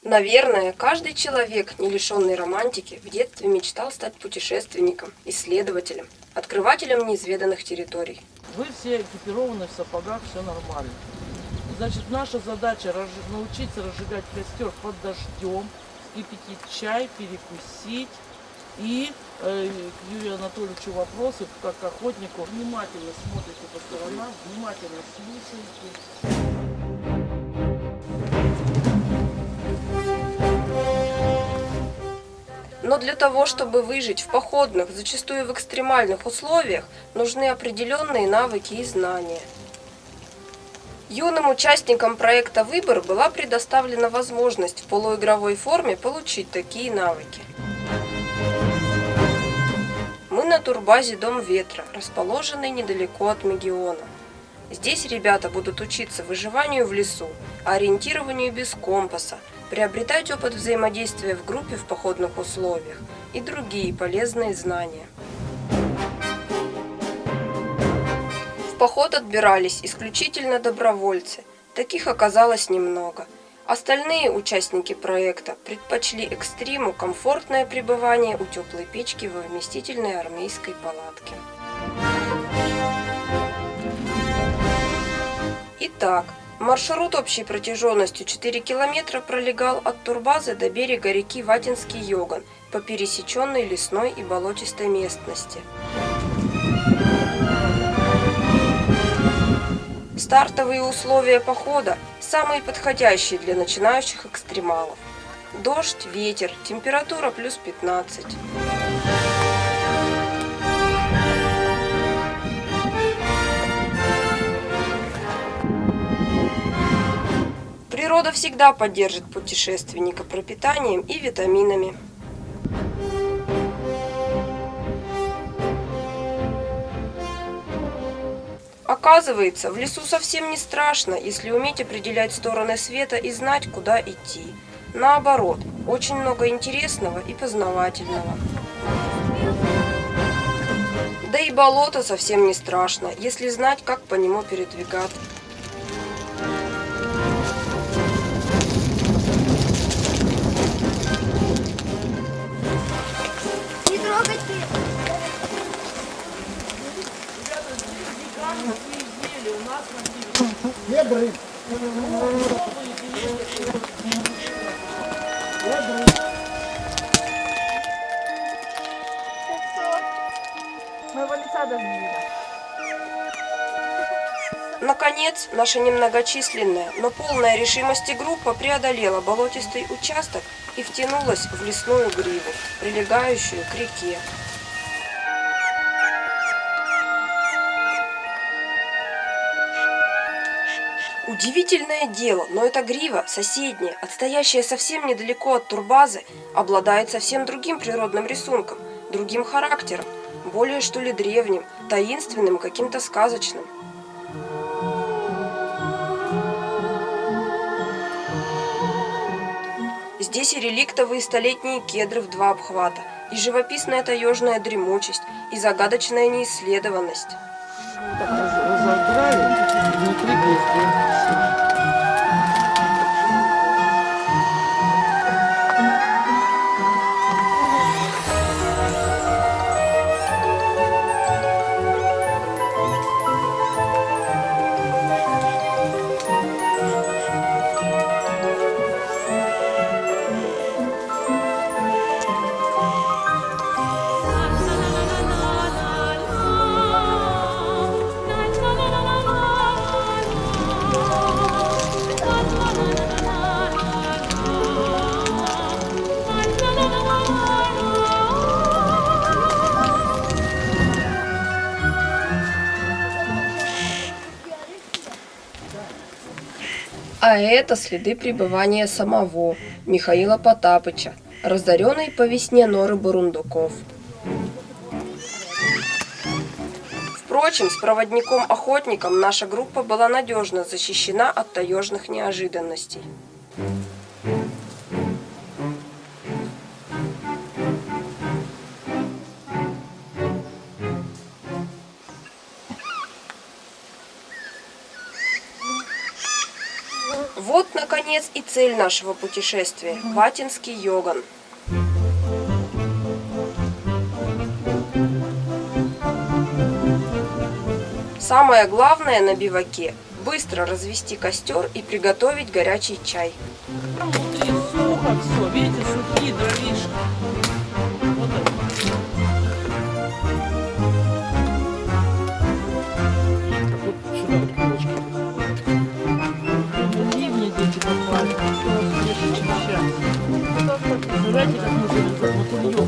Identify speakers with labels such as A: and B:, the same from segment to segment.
A: Наверное, каждый человек, не лишенный романтики, в детстве мечтал стать путешественником, исследователем, открывателем неизведанных территорий.
B: Вы все экипированы в сапогах, все нормально. Значит, наша задача научиться разжигать костер под дождем, кипятить чай, перекусить. И к Юрию Анатольевичу вопросы, как к охотнику. Внимательно смотрите по сторонам, внимательно слушайте.
A: Но для того, чтобы выжить в походных, зачастую в экстремальных условиях, нужны определенные навыки и знания. Юным участникам проекта «Выбор» была предоставлена возможность в полуигровой форме получить такие навыки. Мы на турбазе «Дом ветра», расположенный недалеко от Мегиона. Здесь ребята будут учиться выживанию в лесу, ориентированию без компаса, приобретать опыт взаимодействия в группе в походных условиях и другие полезные знания. В поход отбирались исключительно добровольцы, таких оказалось немного. Остальные участники проекта предпочли экстриму комфортное пребывание у теплой печки во вместительной армейской палатке. Итак, маршрут общей протяженностью 4 километра пролегал от турбазы до берега реки Ватинский Йоган по пересеченной лесной и болотистой местности. Стартовые условия похода самые подходящие для начинающих экстремалов. Дождь, ветер, температура плюс 15. Природа всегда поддержит путешественника пропитанием и витаминами. Оказывается, в лесу совсем не страшно, если уметь определять стороны света и знать, куда идти. Наоборот, очень много интересного и познавательного. Да и болото совсем не страшно, если знать, как по нему передвигаться.
C: Не трогайте!
B: У нас на
D: Кедры.
C: Моего лица даже не видно.
A: Наконец, наша немногочисленная, но полная решимости группа преодолела болотистый участок и втянулась в лесную гриву, прилегающую к реке. Удивительное дело, но эта грива, соседняя, отстоящая совсем недалеко от турбазы, обладает совсем другим природным рисунком, другим характером, более что ли древним, таинственным, каким-то сказочным. Здесь и реликтовые столетние кедры в 2 обхвата, и живописная таежная дремучесть, и загадочная неисследованность.
B: так разодрали, внутри бездельно.
A: А это следы пребывания самого Михаила Потапыча, разоренной по весне норы бурундуков. Впрочем, с проводником-охотником наша группа была надежно защищена от таежных неожиданностей. Вот, наконец, и цель нашего путешествия – Ватинский Йоган. Самое главное на биваке – быстро развести костер и приготовить горячий чай.
B: Там внутри сухо все, видите, сухие дровишки. Вот это. Так вот сюда вот кулочки. Ливни дети попали, все свежее, чем сейчас. Знаете, как мы мотыльем,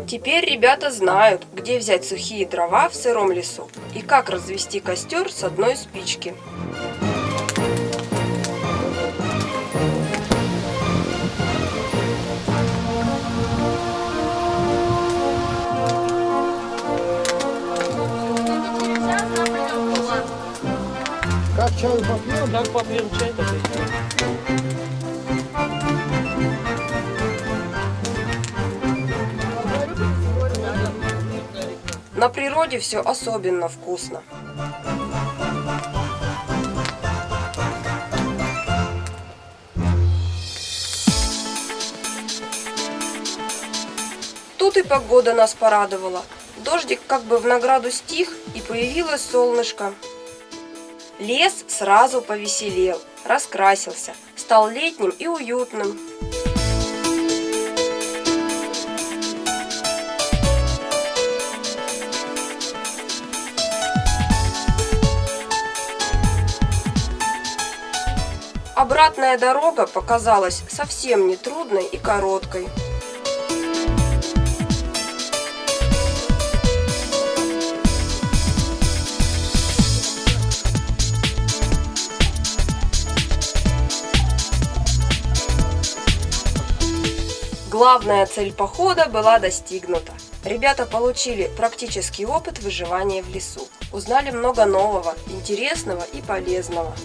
A: Теперь ребята знают, где взять сухие дрова в сыром лесу и как развести костер с одной спички.
D: Как чаю попьем?
B: Как попьем чай, так и
A: На природе все особенно вкусно. Тут и погода нас порадовала. Дождик как бы в награду стих, и появилось солнышко. Лес сразу повеселел, раскрасился, стал летним и уютным. Обратная дорога показалась совсем не трудной и короткой. Главная цель похода была достигнута. Ребята получили практический опыт выживания в лесу, узнали много нового, интересного и полезного.